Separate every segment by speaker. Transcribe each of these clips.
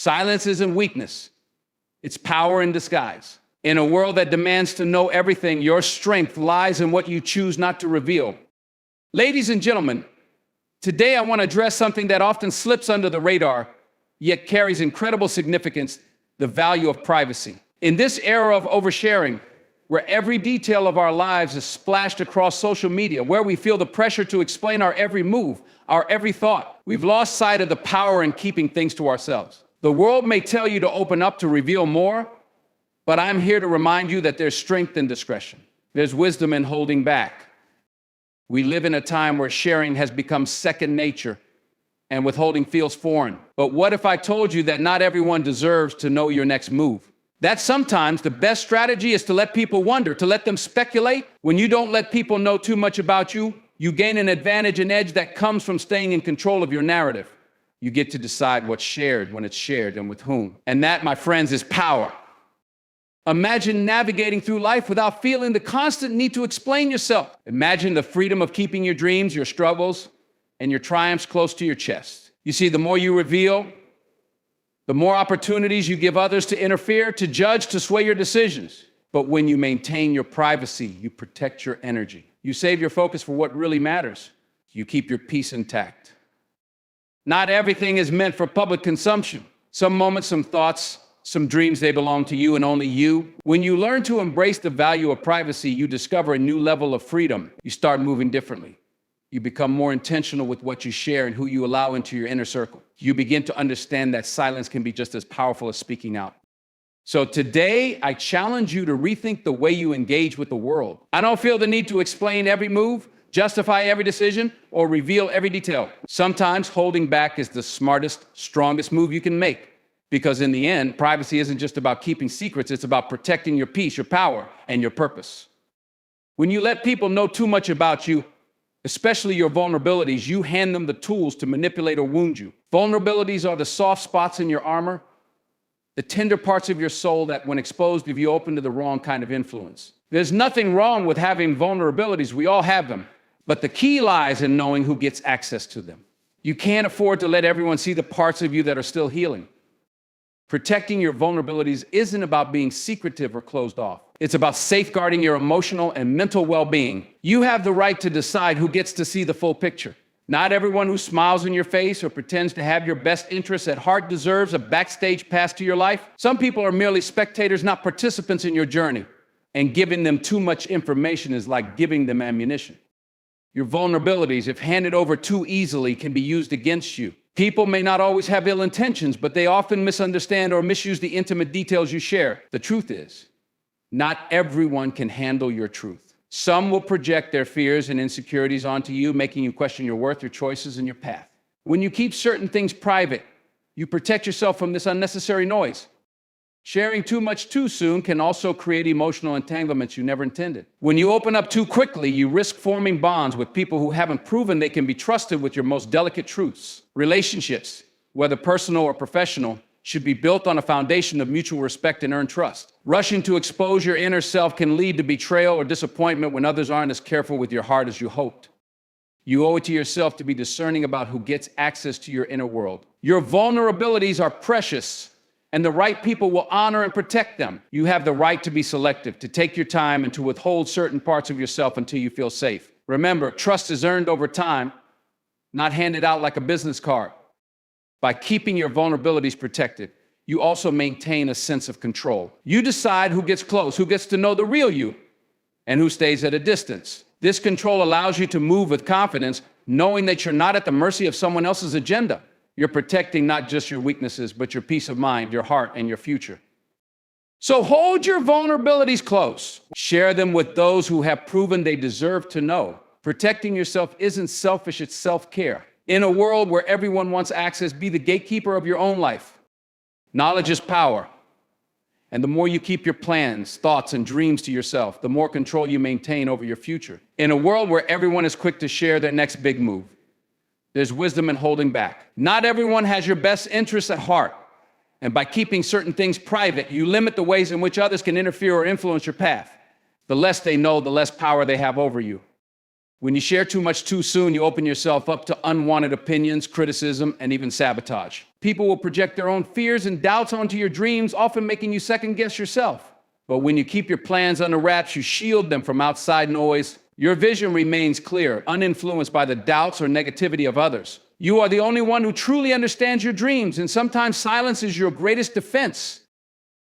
Speaker 1: Silence isn't weakness. It's power in disguise. In a world that demands to know everything, your strength lies in what you choose not to reveal. Ladies and gentlemen, today I want to address something that often slips under the radar, yet carries incredible significance: the value of privacy. In this era of oversharing, where every detail of our lives is splashed across social media, where we feel the pressure to explain our every move, our every thought, we've lost sight of the power in keeping things to ourselves. The world may tell you to open up, to reveal more, but I'm here to remind you that there's strength in discretion. There's wisdom in holding back. We live in a time where sharing has become second nature and withholding feels foreign. But what if I told you that not everyone deserves to know your next move? That sometimes the best strategy is to let people wonder, to let them speculate. When you don't let people know too much about you, you gain an advantage, an edge that comes from staying in control of your narrative. You get to decide what's shared, when it's shared, and with whom. And that, my friends, is power. Imagine navigating through life without feeling the constant need to explain yourself. Imagine the freedom of keeping your dreams, your struggles, and your triumphs close to your chest. You see, the more you reveal, the more opportunities you give others to interfere, to judge, to sway your decisions. But when you maintain your privacy, you protect your energy. You save your focus for what really matters. You keep your peace intact. Not everything is meant for public consumption. Some moments, some thoughts, some dreams, they belong to you and only you. When you learn to embrace the value of privacy, you discover a new level of freedom. You start moving differently. You become more intentional with what you share and who you allow into your inner circle. You begin to understand that silence can be just as powerful as speaking out. So today, I challenge you to rethink the way you engage with the world. I don't feel the need to explain every move, justify every decision, or reveal every detail. Sometimes holding back is the smartest, strongest move you can make. Because in the end, privacy isn't just about keeping secrets, it's about protecting your peace, your power, and your purpose. When you let people know too much about you, especially your vulnerabilities, you hand them the tools to manipulate or wound you. Vulnerabilities are the soft spots in your armor, the tender parts of your soul that, when exposed, leave you open to the wrong kind of influence. There's nothing wrong with having vulnerabilities. We all have them. But the key lies in knowing who gets access to them. You can't afford to let everyone see the parts of you that are still healing. Protecting your vulnerabilities isn't about being secretive or closed off. It's about safeguarding your emotional and mental well-being. You have the right to decide who gets to see the full picture. Not everyone who smiles in your face or pretends to have your best interests at heart deserves a backstage pass to your life. Some people are merely spectators, not participants in your journey. And giving them too much information is like giving them ammunition. Your vulnerabilities, if handed over too easily, can be used against you. People may not always have ill intentions, but they often misunderstand or misuse the intimate details you share. The truth is, not everyone can handle your truth. Some will project their fears and insecurities onto you, making you question your worth, your choices, and your path. When you keep certain things private, you protect yourself from this unnecessary noise. Sharing too much too soon can also create emotional entanglements you never intended. When you open up too quickly, you risk forming bonds with people who haven't proven they can be trusted with your most delicate truths. Relationships, whether personal or professional, should be built on a foundation of mutual respect and earned trust. Rushing to expose your inner self can lead to betrayal or disappointment when others aren't as careful with your heart as you hoped. You owe it to yourself to be discerning about who gets access to your inner world. Your vulnerabilities are precious, and the right people will honor and protect them. You have the right to be selective, to take your time, and to withhold certain parts of yourself until you feel safe. Remember, trust is earned over time, not handed out like a business card. By keeping your vulnerabilities protected, you also maintain a sense of control. You decide who gets close, who gets to know the real you, and who stays at a distance. This control allows you to move with confidence, knowing that you're not at the mercy of someone else's agenda. You're protecting not just your weaknesses, but your peace of mind, your heart, and your future. So hold your vulnerabilities close. Share them with those who have proven they deserve to know. Protecting yourself isn't selfish, it's self-care. In a world where everyone wants access, be the gatekeeper of your own life. Knowledge is power. And the more you keep your plans, thoughts, and dreams to yourself, the more control you maintain over your future. In a world where everyone is quick to share their next big move, there's wisdom in holding back. Not everyone has your best interests at heart. And by keeping certain things private, you limit the ways in which others can interfere or influence your path. The less they know, the less power they have over you. When you share too much too soon, you open yourself up to unwanted opinions, criticism, and even sabotage. People will project their own fears and doubts onto your dreams, often making you second guess yourself. But when you keep your plans under wraps, you shield them from outside noise. Your vision remains clear, uninfluenced by the doubts or negativity of others. You are the only one who truly understands your dreams, and sometimes silence is your greatest defense.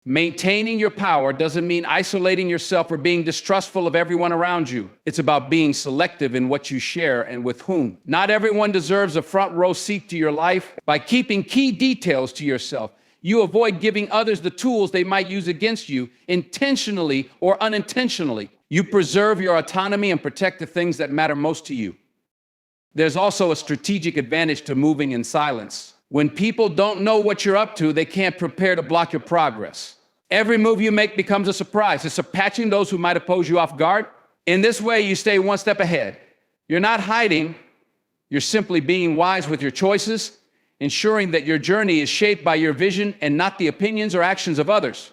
Speaker 1: Maintaining your power doesn't mean isolating yourself or being distrustful of everyone around you. It's about being selective in what you share and with whom. Not everyone deserves a front row seat to your life. By keeping key details to yourself, you avoid giving others the tools they might use against you, intentionally or unintentionally. You preserve your autonomy and protect the things that matter most to you. There's also a strategic advantage to moving in silence. When people don't know what you're up to, they can't prepare to block your progress. Every move you make becomes a surprise. It's surpassing those who might oppose you off guard. In this way, you stay one step ahead. You're not hiding. You're simply being wise with your choices, ensuring that your journey is shaped by your vision and not the opinions or actions of others.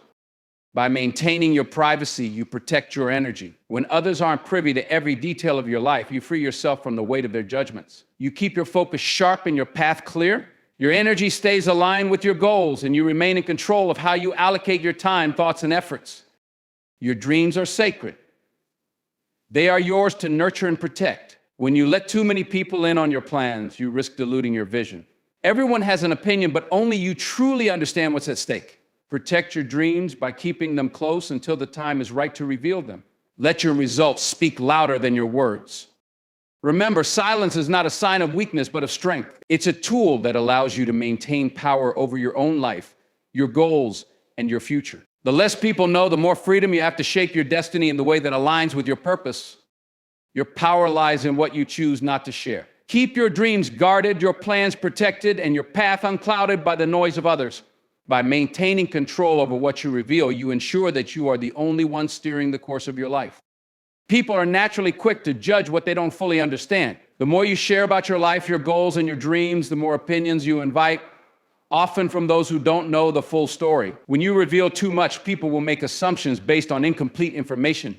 Speaker 1: By maintaining your privacy, you protect your energy. When others aren't privy to every detail of your life, you free yourself from the weight of their judgments. You keep your focus sharp and your path clear. Your energy stays aligned with your goals, and you remain in control of how you allocate your time, thoughts, and efforts. Your dreams are sacred. They are yours to nurture and protect. When you let too many people in on your plans, you risk diluting your vision. Everyone has an opinion, but only you truly understand what's at stake. Protect your dreams by keeping them close until the time is right to reveal them. Let your results speak louder than your words. Remember, silence is not a sign of weakness, but of strength. It's a tool that allows you to maintain power over your own life, your goals, and your future. The less people know, the more freedom you have to shape your destiny in the way that aligns with your purpose. Your power lies in what you choose not to share. Keep your dreams guarded, your plans protected, and your path unclouded by the noise of others. By maintaining control over what you reveal, you ensure that you are the only one steering the course of your life. People are naturally quick to judge what they don't fully understand. The more you share about your life, your goals, and your dreams, the more opinions you invite, often from those who don't know the full story. When you reveal too much, people will make assumptions based on incomplete information,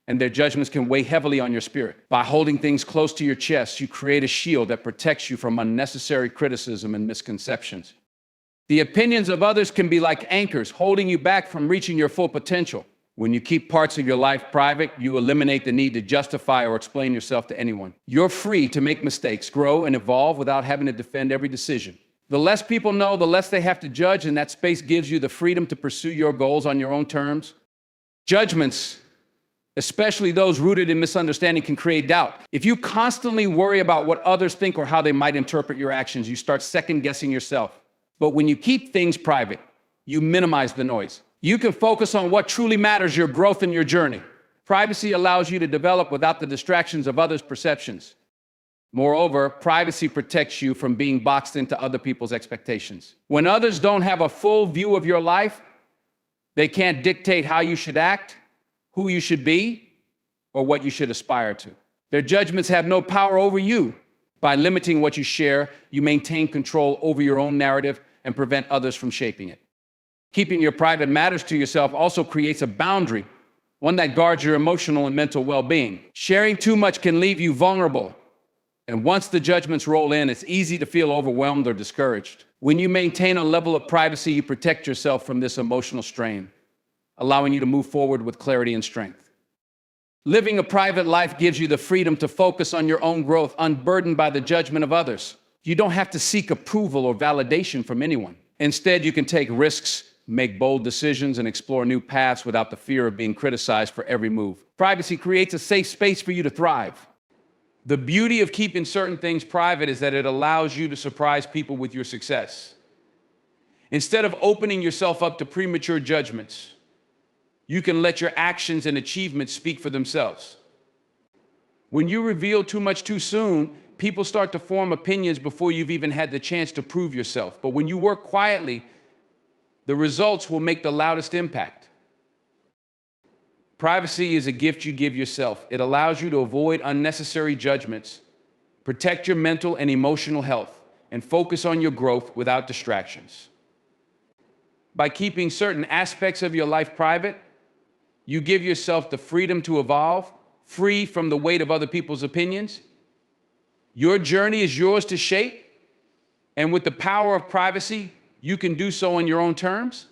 Speaker 1: and their judgments can weigh heavily on your spirit. By holding things close to your chest, you create a shield that protects you from unnecessary criticism and misconceptions. The opinions of others can be like anchors, holding you back from reaching your full potential. When you keep parts of your life private, you eliminate the need to justify or explain yourself to anyone. You're free to make mistakes, grow, and evolve without having to defend every decision. The less people know, the less they have to judge, and that space gives you the freedom to pursue your goals on your own terms. Judgments, especially those rooted in misunderstanding, can create doubt. If you constantly worry about what others think or how they might interpret your actions, you start second-guessing yourself. But when you keep things private, you minimize the noise. You can focus on what truly matters, your growth and your journey. Privacy allows you to develop without the distractions of others' perceptions. Moreover, privacy protects you from being boxed into other people's expectations. When others don't have a full view of your life, they can't dictate how you should act, who you should be, or what you should aspire to. Their judgments have no power over you. By limiting what you share, you maintain control over your own narrative and prevent others from shaping it. Keeping your private matters to yourself also creates a boundary, one that guards your emotional and mental well-being. Sharing too much can leave you vulnerable. And once the judgments roll in, it's easy to feel overwhelmed or discouraged. When you maintain a level of privacy, you protect yourself from this emotional strain, allowing you to move forward with clarity and strength. Living a private life gives you the freedom to focus on your own growth, unburdened by the judgment of others. You don't have to seek approval or validation from anyone. Instead, you can take risks, make bold decisions, and explore new paths without the fear of being criticized for every move. Privacy creates a safe space for you to thrive. The beauty of keeping certain things private is that it allows you to surprise people with your success. Instead of opening yourself up to premature judgments, you can let your actions and achievements speak for themselves. When you reveal too much too soon, people start to form opinions before you've even had the chance to prove yourself. But when you work quietly, the results will make the loudest impact. Privacy is a gift you give yourself. It allows you to avoid unnecessary judgments, protect your mental and emotional health, and focus on your growth without distractions. By keeping certain aspects of your life private, you give yourself the freedom to evolve, free from the weight of other people's opinions. Your journey is yours to shape, And with the power of privacy, you can do so on your own terms.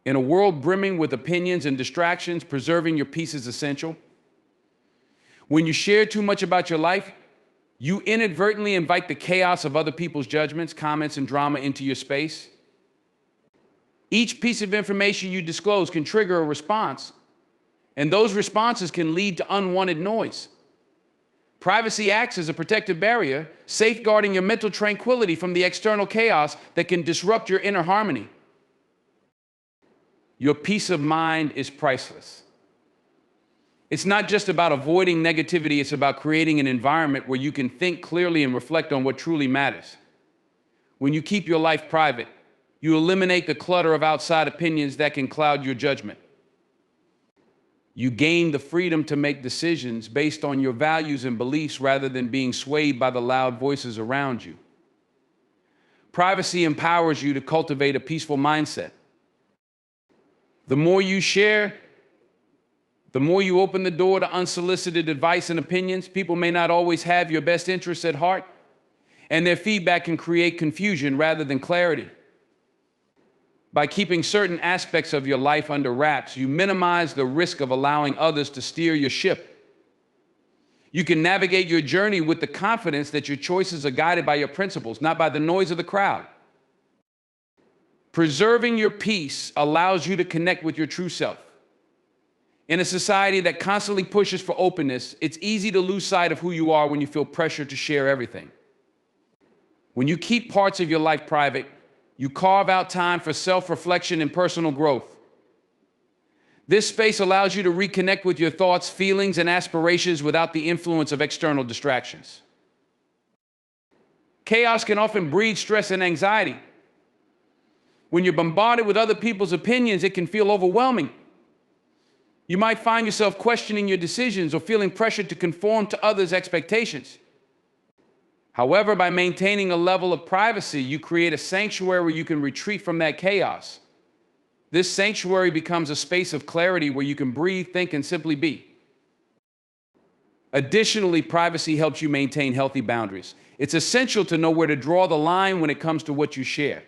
Speaker 1: In a world brimming with opinions and distractions, preserving your peace is essential. When you share too much about your life, you inadvertently invite the chaos of other people's judgments, comments, and drama into your space. Each piece of information you disclose can trigger a response, and those responses can lead to unwanted noise. Privacy acts as a protective barrier, safeguarding your mental tranquility from the external chaos that can disrupt your inner harmony. Your peace of mind is priceless. It's not just about avoiding negativity, it's about creating an environment where you can think clearly and reflect on what truly matters. When you keep your life private, you eliminate the clutter of outside opinions that can cloud your judgment. You gain the freedom to make decisions based on your values and beliefs rather than being swayed by the loud voices around you. Privacy empowers you to cultivate a peaceful mindset. The more you share, the more you open the door to unsolicited advice and opinions. People may not always have your best interests at heart, and their feedback can create confusion rather than clarity. By keeping certain aspects of your life under wraps, you minimize the risk of allowing others to steer your ship. You can navigate your journey with the confidence that your choices are guided by your principles, not by the noise of the crowd. Preserving your peace allows you to connect with your true self. In a society that constantly pushes for openness, it's easy to lose sight of who you are when you feel pressure to share everything. When you keep parts of your life private, you carve out time for self-reflection and personal growth. This space allows you to reconnect with your thoughts, feelings, and aspirations without the influence of external distractions. Chaos can often breed stress and anxiety. When you're bombarded with other people's opinions, it can feel overwhelming. You might find yourself questioning your decisions or feeling pressured to conform to others' expectations. However, by maintaining a level of privacy, you create a sanctuary where you can retreat from that chaos. This sanctuary becomes a space of clarity where you can breathe, think, and simply be. Additionally, privacy helps you maintain healthy boundaries. It's essential to know where to draw the line when it comes to what you share.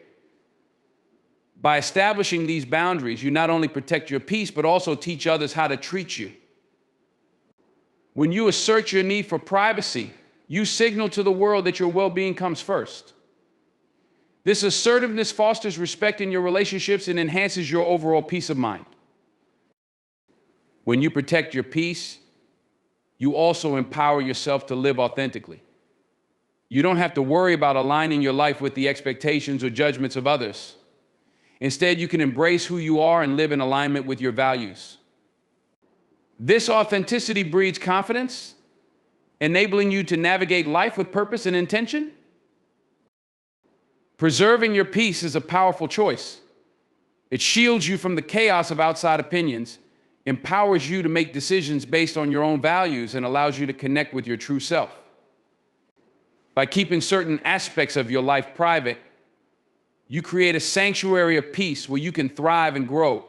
Speaker 1: By establishing these boundaries, you not only protect your peace, but also teach others how to treat you. When you assert your need for privacy, you signal to the world that your well-being comes first. This assertiveness fosters respect in your relationships and enhances your overall peace of mind. When you protect your peace, you also empower yourself to live authentically. You don't have to worry about aligning your life with the expectations or judgments of others. Instead, you can embrace who you are and live in alignment with your values. This authenticity breeds confidence, enabling you to navigate life with purpose and intention. Preserving your peace is a powerful choice. It shields you from the chaos of outside opinions, empowers you to make decisions based on your own values, and allows you to connect with your true self. By keeping certain aspects of your life private, you create a sanctuary of peace where you can thrive and grow.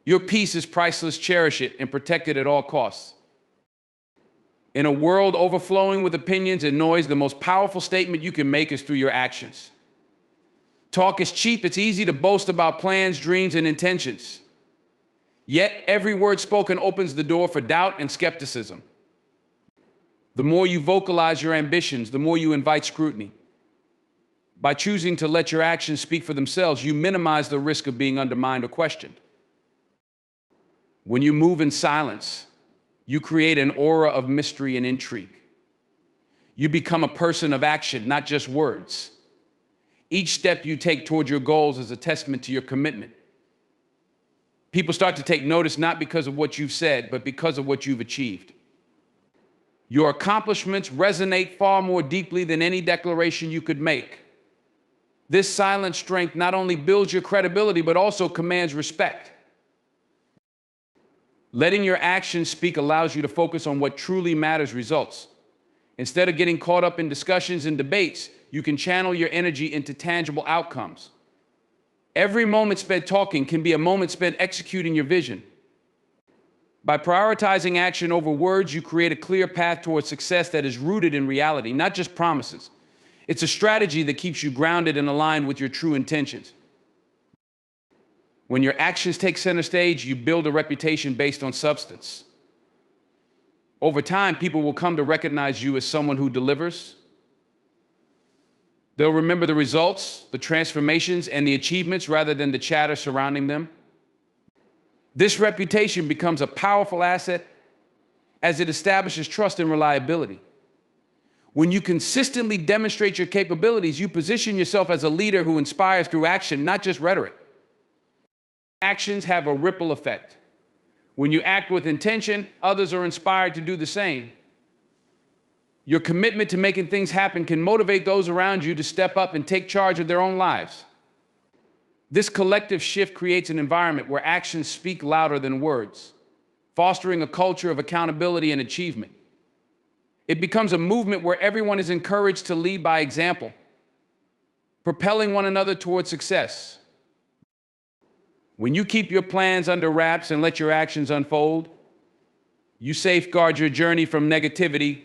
Speaker 1: Your peace is priceless, cherish it, and protect it at all costs. In a world overflowing with opinions and noise, the most powerful statement you can make is through your actions. Talk is cheap, it's easy to boast about plans, dreams, and intentions. Yet, every word spoken opens the door for doubt and skepticism. The more you vocalize your ambitions, the more you invite scrutiny. By choosing to let your actions speak for themselves, you minimize the risk of being undermined or questioned. When you move in silence, you create an aura of mystery and intrigue. You become a person of action, not just words. Each step you take toward your goals is a testament to your commitment. People start to take notice not because of what you've said, but because of what you've achieved. Your accomplishments resonate far more deeply than any declaration you could make. This silent strength not only builds your credibility, but also commands respect. Letting your actions speak allows you to focus on what truly matters results. Instead of getting caught up in discussions and debates, you can channel your energy into tangible outcomes. Every moment spent talking can be a moment spent executing your vision. By prioritizing action over words, you create a clear path towards success that is rooted in reality, not just promises. It's a strategy that keeps you grounded and aligned with your true intentions. When your actions take center stage, you build a reputation based on substance. Over time, people will come to recognize you as someone who delivers. They'll remember the results, the transformations, and the achievements rather than the chatter surrounding them. This reputation becomes a powerful asset as it establishes trust and reliability. When you consistently demonstrate your capabilities, you position yourself as a leader who inspires through action, not just rhetoric. Actions have a ripple effect. When you act with intention, others are inspired to do the same. Your commitment to making things happen can motivate those around you to step up and take charge of their own lives. This collective shift creates an environment where actions speak louder than words, fostering a culture of accountability and achievement. It becomes a movement where everyone is encouraged to lead by example, propelling one another towards success. When you keep your plans under wraps and let your actions unfold, you safeguard your journey from negativity.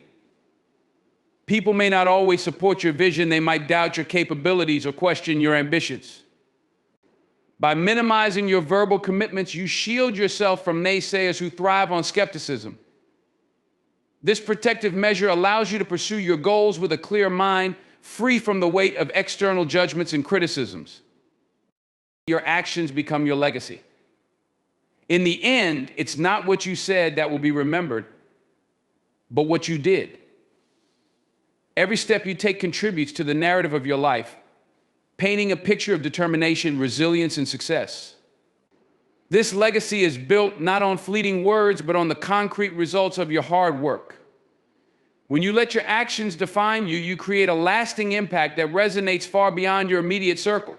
Speaker 1: People may not always support your vision, they might doubt your capabilities or question your ambitions. By minimizing your verbal commitments, you shield yourself from naysayers who thrive on skepticism. This protective measure allows you to pursue your goals with a clear mind, free from the weight of external judgments and criticisms. Your actions become your legacy. In the end, it's not what you said that will be remembered, but what you did. Every step you take contributes to the narrative of your life, painting a picture of determination, resilience, and success. This legacy is built not on fleeting words, but on the concrete results of your hard work. When you let your actions define you, you create a lasting impact that resonates far beyond your immediate circle.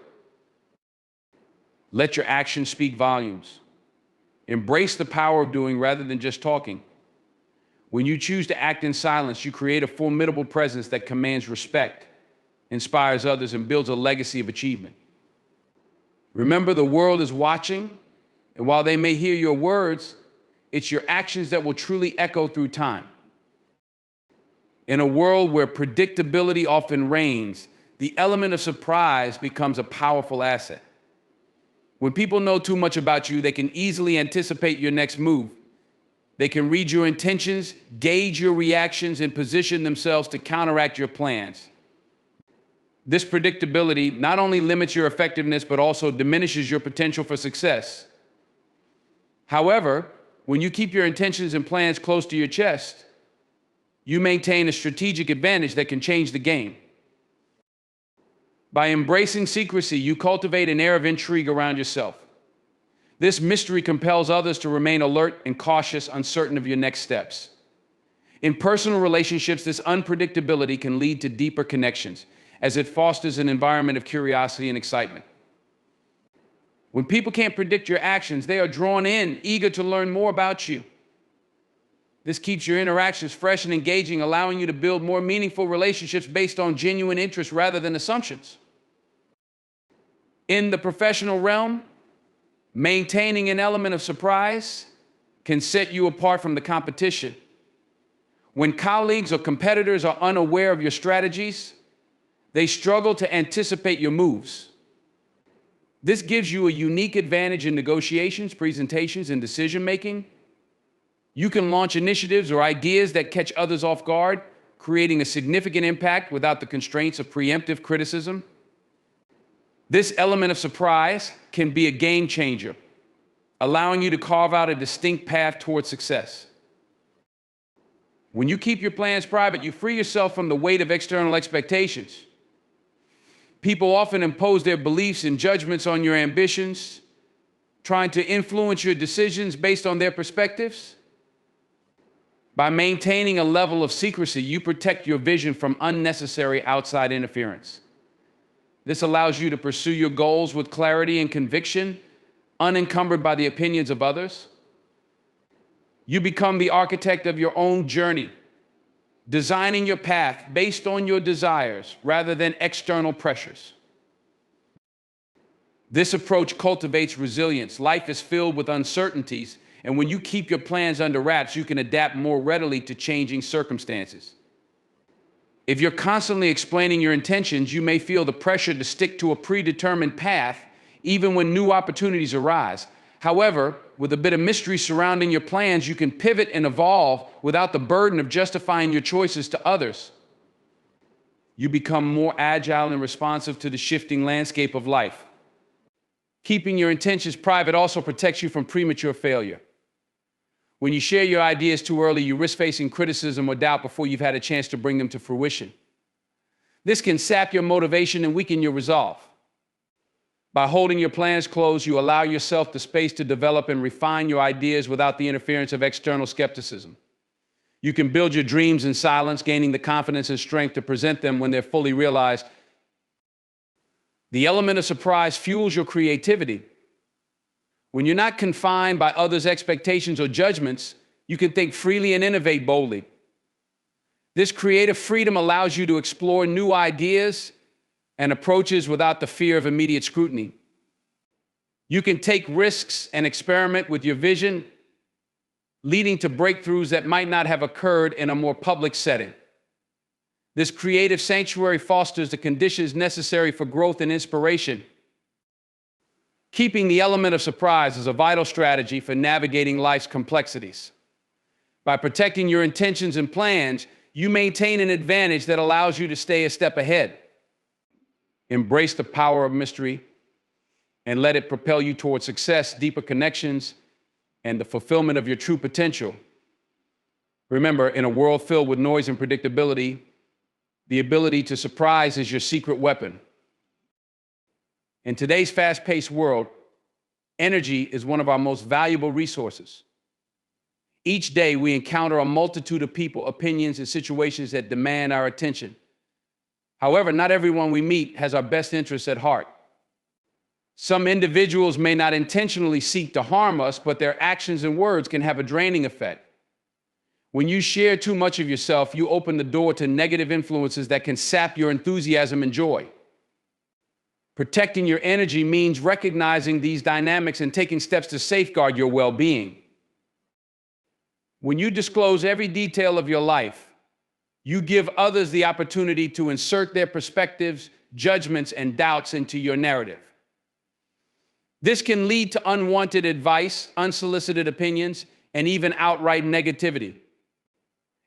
Speaker 1: Let your actions speak volumes. Embrace the power of doing rather than just talking. When you choose to act in silence, you create a formidable presence that commands respect, inspires others, and builds a legacy of achievement. Remember, the world is watching, and while they may hear your words, it's your actions that will truly echo through time. In a world where predictability often reigns, the element of surprise becomes a powerful asset. When people know too much about you, they can easily anticipate your next move. They can read your intentions, gauge your reactions, and position themselves to counteract your plans. This predictability not only limits your effectiveness, but also diminishes your potential for success. However, when you keep your intentions and plans close to your chest, you maintain a strategic advantage that can change the game. By embracing secrecy, you cultivate an air of intrigue around yourself. This mystery compels others to remain alert and cautious, uncertain of your next steps. In personal relationships, this unpredictability can lead to deeper connections, as it fosters an environment of curiosity and excitement. When people can't predict your actions, they are drawn in, eager to learn more about you. This keeps your interactions fresh and engaging, allowing you to build more meaningful relationships based on genuine interest rather than assumptions. In the professional realm, maintaining an element of surprise can set you apart from the competition. When colleagues or competitors are unaware of your strategies, they struggle to anticipate your moves. This gives you a unique advantage in negotiations, presentations, and decision-making. You can launch initiatives or ideas that catch others off guard, creating a significant impact without the constraints of preemptive criticism. This element of surprise can be a game changer, allowing you to carve out a distinct path towards success. When you keep your plans private, you free yourself from the weight of external expectations. People often impose their beliefs and judgments on your ambitions, trying to influence your decisions based on their perspectives. By maintaining a level of secrecy, you protect your vision from unnecessary outside interference. This allows you to pursue your goals with clarity and conviction, unencumbered by the opinions of others. You become the architect of your own journey, designing your path based on your desires rather than external pressures. This approach cultivates resilience. Life is filled with uncertainties, and when you keep your plans under wraps, you can adapt more readily to changing circumstances. If you're constantly explaining your intentions, you may feel the pressure to stick to a predetermined path, even when new opportunities arise. However, with a bit of mystery surrounding your plans, you can pivot and evolve without the burden of justifying your choices to others. You become more agile and responsive to the shifting landscape of life. Keeping your intentions private also protects you from premature failure. When you share your ideas too early, you risk facing criticism or doubt before you've had a chance to bring them to fruition. This can sap your motivation and weaken your resolve. By holding your plans close, you allow yourself the space to develop and refine your ideas without the interference of external skepticism. You can build your dreams in silence, gaining the confidence and strength to present them when they're fully realized. The element of surprise fuels your creativity. When you're not confined by others' expectations or judgments, you can think freely and innovate boldly. This creative freedom allows you to explore new ideas and approaches without the fear of immediate scrutiny. You can take risks and experiment with your vision, leading to breakthroughs that might not have occurred in a more public setting. This creative sanctuary fosters the conditions necessary for growth and inspiration. Keeping the element of surprise is a vital strategy for navigating life's complexities. By protecting your intentions and plans, you maintain an advantage that allows you to stay a step ahead. Embrace the power of mystery and let it propel you toward success, deeper connections, and the fulfillment of your true potential. Remember, in a world filled with noise and predictability, the ability to surprise is your secret weapon. In today's fast-paced world, energy is one of our most valuable resources. Each day, we encounter a multitude of people, opinions, and situations that demand our attention. However, not everyone we meet has our best interests at heart. Some individuals may not intentionally seek to harm us, but their actions and words can have a draining effect. When you share too much of yourself, you open the door to negative influences that can sap your enthusiasm and joy. Protecting your energy means recognizing these dynamics and taking steps to safeguard your well-being. When you disclose every detail of your life, you give others the opportunity to insert their perspectives, judgments, and doubts into your narrative. This can lead to unwanted advice, unsolicited opinions, and even outright negativity.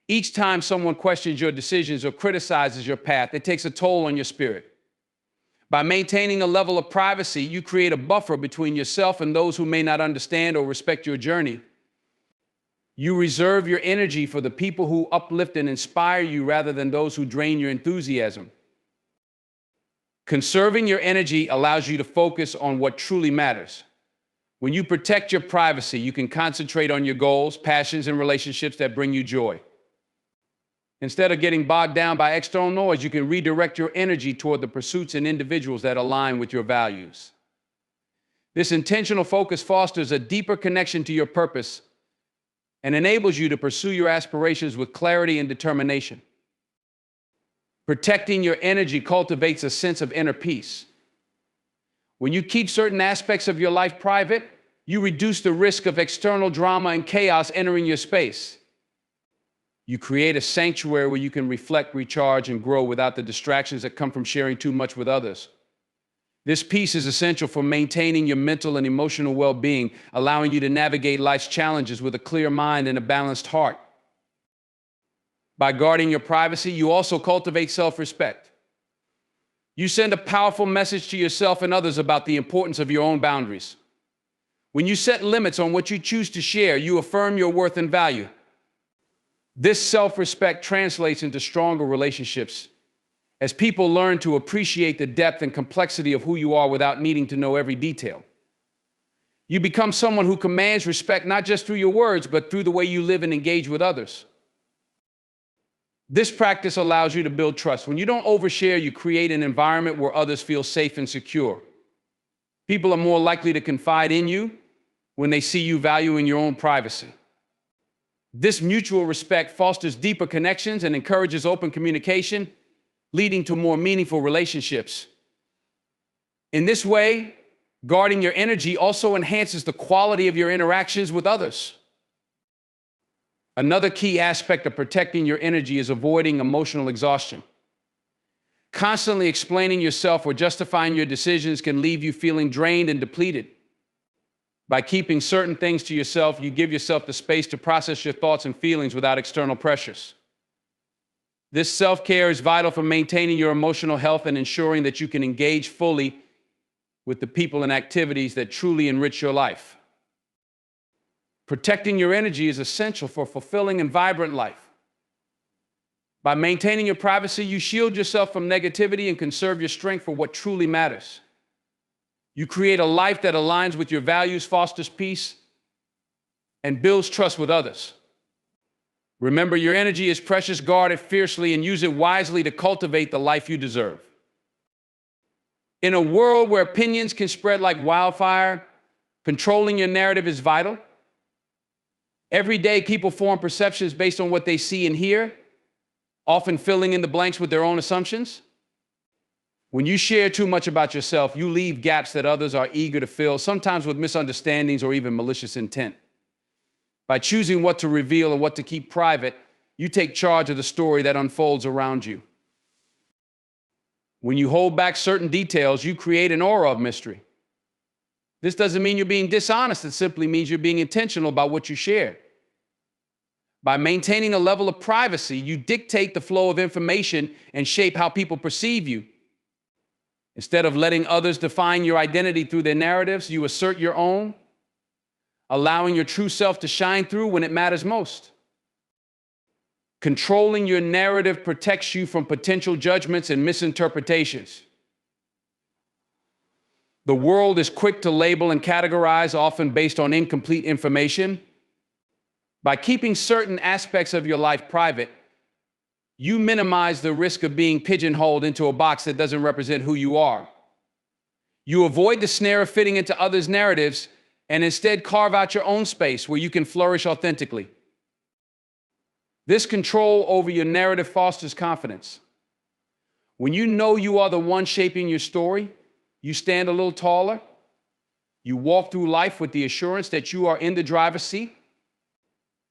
Speaker 1: Each time someone questions your decisions or criticizes your path, it takes a toll on your spirit. By maintaining a level of privacy, you create a buffer between yourself and those who may not understand or respect your journey. You reserve your energy for the people who uplift and inspire you rather than those who drain your enthusiasm. Conserving your energy allows you to focus on what truly matters. When you protect your privacy, you can concentrate on your goals, passions, and relationships that bring you joy. Instead of getting bogged down by external noise, you can redirect your energy toward the pursuits and individuals that align with your values. This intentional focus fosters a deeper connection to your purpose and enables you to pursue your aspirations with clarity and determination. Protecting your energy cultivates a sense of inner peace. When you keep certain aspects of your life private, you reduce the risk of external drama and chaos entering your space. You create a sanctuary where you can reflect, recharge, and grow without the distractions that come from sharing too much with others. This peace is essential for maintaining your mental and emotional well-being, allowing you to navigate life's challenges with a clear mind and a balanced heart. By guarding your privacy, you also cultivate self-respect. You send a powerful message to yourself and others about the importance of your own boundaries. When you set limits on what you choose to share, you affirm your worth and value. This self-respect translates into stronger relationships as people learn to appreciate the depth and complexity of who you are without needing to know every detail. You become someone who commands respect not just through your words, but through the way you live and engage with others. This practice allows you to build trust. When you don't overshare, you create an environment where others feel safe and secure. People are more likely to confide in you when they see you valuing your own privacy. This mutual respect fosters deeper connections and encourages open communication, leading to more meaningful relationships. In this way, guarding your energy also enhances the quality of your interactions with others. Another key aspect of protecting your energy is avoiding emotional exhaustion. Constantly explaining yourself or justifying your decisions can leave you feeling drained and depleted. By keeping certain things to yourself, you give yourself the space to process your thoughts and feelings without external pressures. This self-care is vital for maintaining your emotional health and ensuring that you can engage fully with the people and activities that truly enrich your life. Protecting your energy is essential for fulfilling and vibrant life. By maintaining your privacy, you shield yourself from negativity and conserve your strength for what truly matters. You create a life that aligns with your values, fosters peace, and builds trust with others. Remember, your energy is precious. Guard it fiercely and use it wisely to cultivate the life you deserve. In a world where opinions can spread like wildfire, controlling your narrative is vital. Every day, people form perceptions based on what they see and hear, often filling in the blanks with their own assumptions. When you share too much about yourself, you leave gaps that others are eager to fill, sometimes with misunderstandings or even malicious intent. By choosing what to reveal and what to keep private, you take charge of the story that unfolds around you. When you hold back certain details, you create an aura of mystery. This doesn't mean you're being dishonest. It simply means you're being intentional about what you share. By maintaining a level of privacy, you dictate the flow of information and shape how people perceive you. Instead of letting others define your identity through their narratives, you assert your own, allowing your true self to shine through when it matters most. Controlling your narrative protects you from potential judgments and misinterpretations. The world is quick to label and categorize, often based on incomplete information. By keeping certain aspects of your life private, you minimize the risk of being pigeonholed into a box that doesn't represent who you are. You avoid the snare of fitting into others' narratives and instead carve out your own space where you can flourish authentically. This control over your narrative fosters confidence. When you know you are the one shaping your story, you stand a little taller. You walk through life with the assurance that you are in the driver's seat.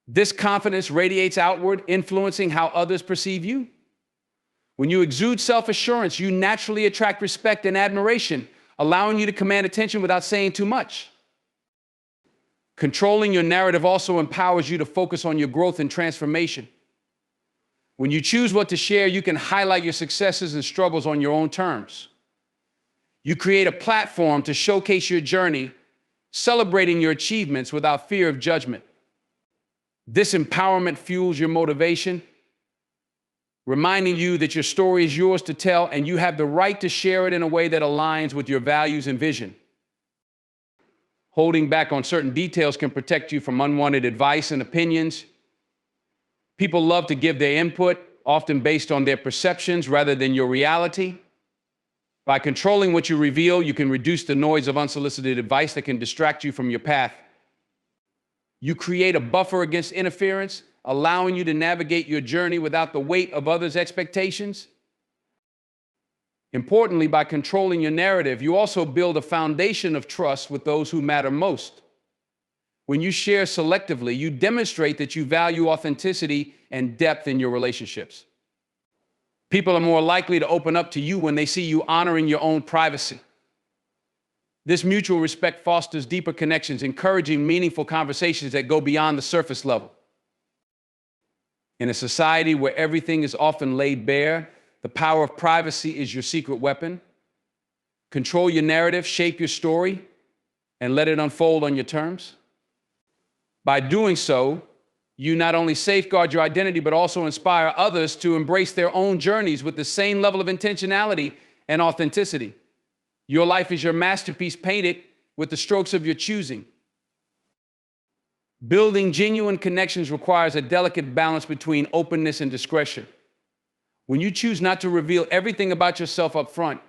Speaker 1: This confidence radiates outward, influencing how others perceive you. When you exude self-assurance, you naturally attract respect and admiration, allowing you to command attention without saying too much. Controlling your narrative also empowers you to focus on your growth and transformation. When you choose what to share, you can highlight your successes and struggles on your own terms. You create a platform to showcase your journey, celebrating your achievements without fear of judgment. This empowerment fuels your motivation, reminding you that your story is yours to tell and you have the right to share it in a way that aligns with your values and vision. Holding back on certain details can protect you from unwanted advice and opinions. People love to give their input, often based on their perceptions rather than your reality. By controlling what you reveal, you can reduce the noise of unsolicited advice that can distract you from your path. You create a buffer against interference, allowing you to navigate your journey without the weight of others' expectations. Importantly, by controlling your narrative, you also build a foundation of trust with those who matter most. When you share selectively, you demonstrate that you value authenticity and depth in your relationships. People are more likely to open up to you when they see you honoring your own privacy. This mutual respect fosters deeper connections, encouraging meaningful conversations that go beyond the surface level. In a society where everything is often laid bare, the power of privacy is your secret weapon. Control your narrative, shape your story, and let it unfold on your terms. By doing so, you not only safeguard your identity, but also inspire others to embrace their own journeys with the same level of intentionality and authenticity. Your life is your masterpiece painted with the strokes of your choosing. Building genuine connections requires a delicate balance between openness and discretion. When you choose not to reveal everything about yourself up front,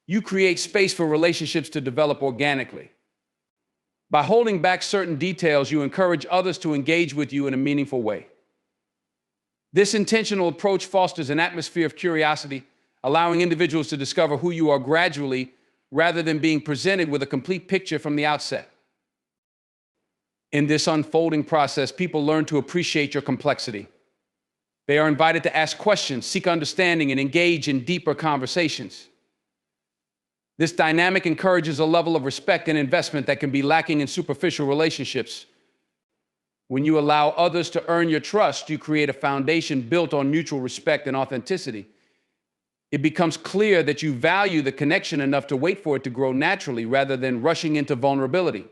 Speaker 1: you create space for relationships to develop organically. By holding back certain details, you encourage others to engage with you in a meaningful way. This intentional approach fosters an atmosphere of curiosity, allowing individuals to discover who you are gradually rather than being presented with a complete picture from the outset. In this unfolding process, people learn to appreciate your complexity. They are invited to ask questions, seek understanding, and engage in deeper conversations. This dynamic encourages a level of respect and investment that can be lacking in superficial relationships. When you allow others to earn your trust, you create a foundation built on mutual respect and authenticity. It becomes clear that you value the connection enough to wait for it to grow naturally rather than rushing into vulnerability.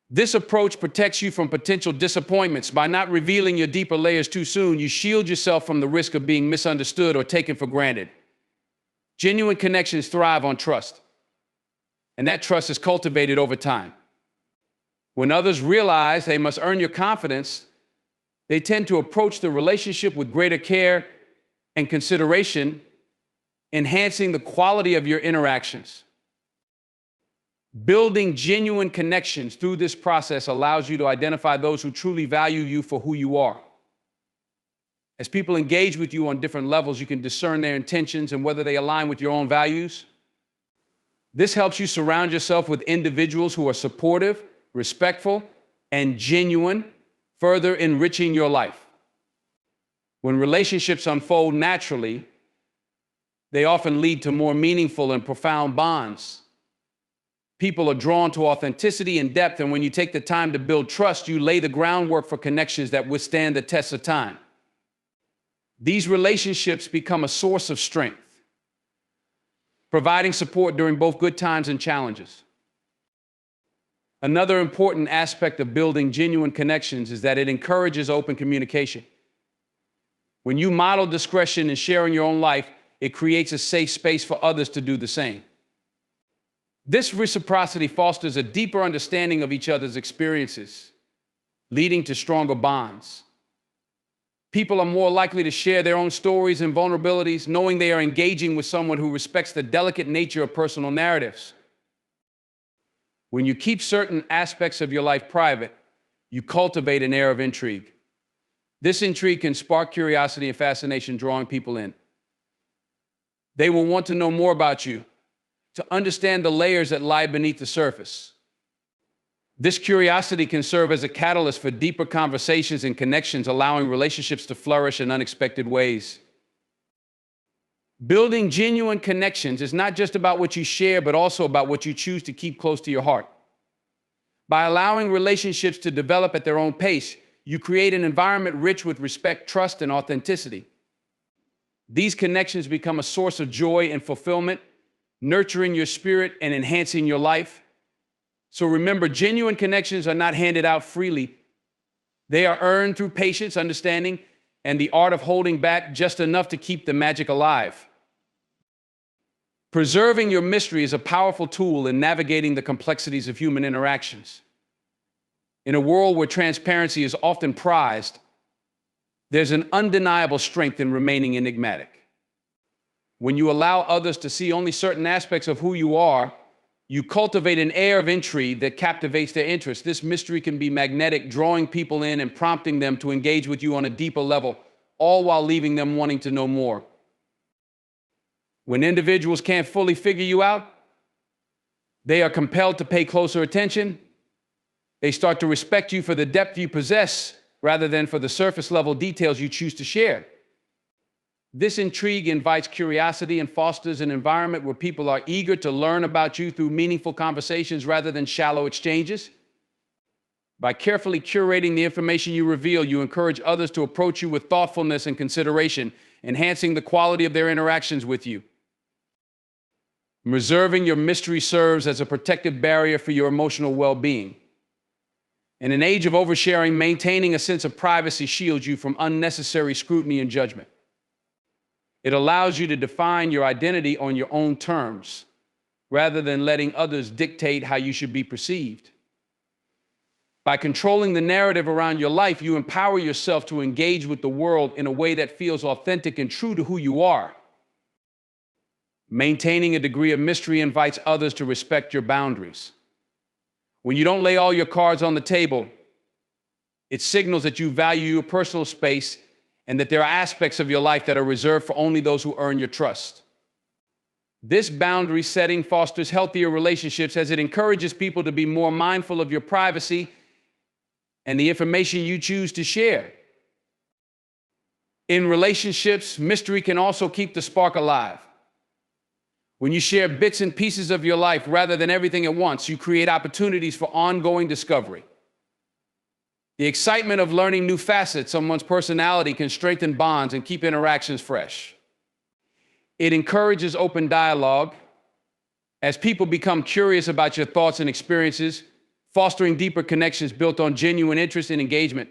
Speaker 1: This approach protects you from potential disappointments. By not revealing your deeper layers too soon, you shield yourself from the risk of being misunderstood or taken for granted. Genuine connections thrive on trust, and that trust is cultivated over time. When others realize they must earn your confidence, they tend to approach the relationship with greater care and consideration, enhancing the quality of your interactions. Building genuine connections through this process allows you to identify those who truly value you for who you are. As people engage with you on different levels, you can discern their intentions and whether they align with your own values. This helps you surround yourself with individuals who are supportive, respectful, and genuine, further enriching your life. When relationships unfold naturally, they often lead to more meaningful and profound bonds. People are drawn to authenticity and depth, and when you take the time to build trust, you lay the groundwork for connections that withstand the test of time. These relationships become a source of strength, providing support during both good times and challenges. Another important aspect of building genuine connections is that it encourages open communication. When you model discretion and share in your own life, it creates a safe space for others to do the same. This reciprocity fosters a deeper understanding of each other's experiences, leading to stronger bonds. People are more likely to share their own stories and vulnerabilities, knowing they are engaging with someone who respects the delicate nature of personal narratives. When you keep certain aspects of your life private, you cultivate an air of intrigue. This intrigue can spark curiosity and fascination, drawing people in. They will want to know more about you, to understand the layers that lie beneath the surface. This curiosity can serve as a catalyst for deeper conversations and connections, allowing relationships to flourish in unexpected ways. Building genuine connections is not just about what you share, but also about what you choose to keep close to your heart. By allowing relationships to develop at their own pace, you create an environment rich with respect, trust, and authenticity. These connections become a source of joy and fulfillment, nurturing your spirit and enhancing your life. So remember, genuine connections are not handed out freely. They are earned through patience, understanding, and the art of holding back just enough to keep the magic alive. Preserving your mystery is a powerful tool in navigating the complexities of human interactions. In a world where transparency is often prized, there's an undeniable strength in remaining enigmatic. When you allow others to see only certain aspects of who you are, you cultivate an air of intrigue that captivates their interest. This mystery can be magnetic, drawing people in and prompting them to engage with you on a deeper level, all while leaving them wanting to know more. When individuals can't fully figure you out, they are compelled to pay closer attention. They start to respect you for the depth you possess rather than for the surface level details you choose to share. This intrigue invites curiosity and fosters an environment where people are eager to learn about you through meaningful conversations rather than shallow exchanges. By carefully curating the information you reveal, you encourage others to approach you with thoughtfulness and consideration, enhancing the quality of their interactions with you. Reserving your mystery serves as a protective barrier for your emotional well-being. In an age of oversharing, maintaining a sense of privacy shields you from unnecessary scrutiny and judgment. It allows you to define your identity on your own terms, rather than letting others dictate how you should be perceived. By controlling the narrative around your life, you empower yourself to engage with the world in a way that feels authentic and true to who you are. Maintaining a degree of mystery invites others to respect your boundaries. When you don't lay all your cards on the table, it signals that you value your personal space and that there are aspects of your life that are reserved for only those who earn your trust. This boundary setting fosters healthier relationships as it encourages people to be more mindful of your privacy and the information you choose to share. In relationships, mystery can also keep the spark alive. When you share bits and pieces of your life rather than everything at once, you create opportunities for ongoing discovery. The excitement of learning new facets of one's personality can strengthen bonds and keep interactions fresh. It encourages open dialogue as people become curious about your thoughts and experiences, fostering deeper connections built on genuine interest and engagement.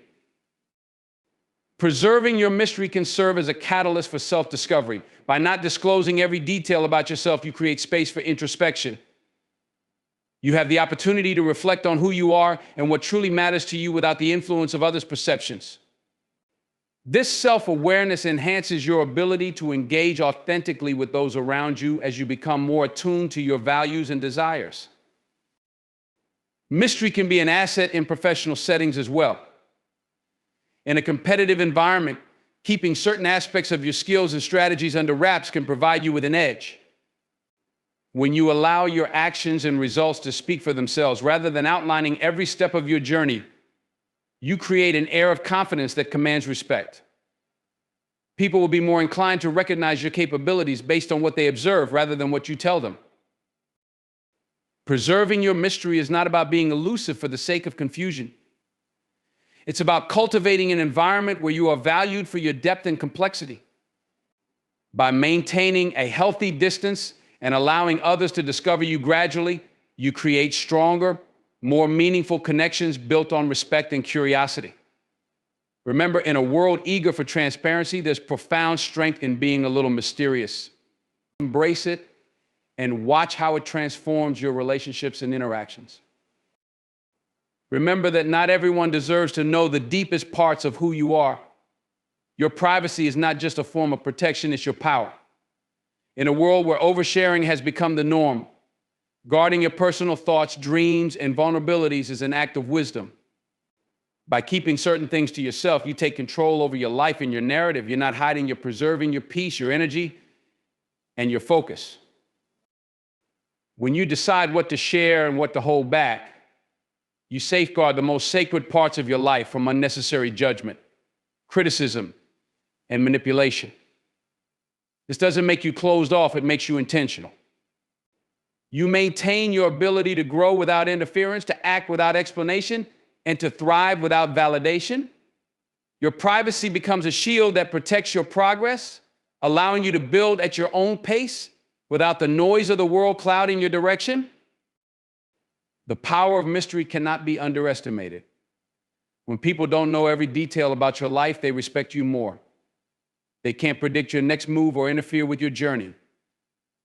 Speaker 1: Preserving your mystery can serve as a catalyst for self-discovery. By not disclosing every detail about yourself, you create space for introspection. You have the opportunity to reflect on who you are and what truly matters to you without the influence of others' perceptions. This self-awareness enhances your ability to engage authentically with those around you as you become more attuned to your values and desires. Mystery can be an asset in professional settings as well. In a competitive environment, keeping certain aspects of your skills and strategies under wraps can provide you with an edge. When you allow your actions and results to speak for themselves, rather than outlining every step of your journey, you create an air of confidence that commands respect. People will be more inclined to recognize your capabilities based on what they observe rather than what you tell them. Preserving your mystery is not about being elusive for the sake of confusion. It's about cultivating an environment where you are valued for your depth and complexity. By maintaining a healthy distance and allowing others to discover you gradually, you create stronger, more meaningful connections built on respect and curiosity. Remember, in a world eager for transparency, there's profound strength in being a little mysterious. Embrace it and watch how it transforms your relationships and interactions. Remember that not everyone deserves to know the deepest parts of who you are. Your privacy is not just a form of protection, it's your power. In a world where oversharing has become the norm, guarding your personal thoughts, dreams, and vulnerabilities is an act of wisdom. By keeping certain things to yourself, you take control over your life and your narrative. You're not hiding, you're preserving your peace, your energy, and your focus. When you decide what to share and what to hold back, you safeguard the most sacred parts of your life from unnecessary judgment, criticism, and manipulation. This doesn't make you closed off, it makes you intentional. You maintain your ability to grow without interference, to act without explanation, and to thrive without validation. Your privacy becomes a shield that protects your progress, allowing you to build at your own pace without the noise of the world clouding your direction. The power of mystery cannot be underestimated. When people don't know every detail about your life, they respect you more. They can't predict your next move or interfere with your journey.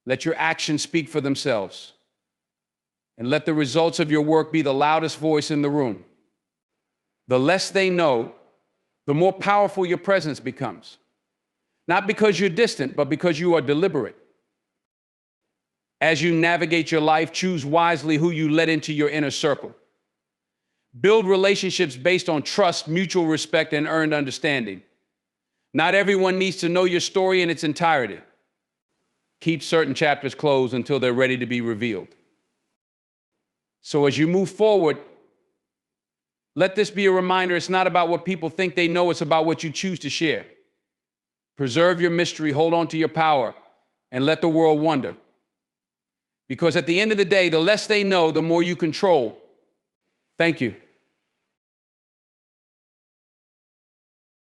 Speaker 1: Let your actions speak for themselves. And let the results of your work be the loudest voice in the room. The less they know, the more powerful your presence becomes. Not because you're distant, but because you are deliberate. As you navigate your life, choose wisely who you let into your inner circle. Build relationships based on trust, mutual respect, and earned understanding. Not everyone needs to know your story in its entirety. Keep certain chapters closed until they're ready to be revealed. So as you move forward, let this be a reminder, it's not about what people think they know, it's about what you choose to share. Preserve your mystery, hold on to your power, and let the world wonder. Because at the end of the day, the less they know, the more you control. Thank you.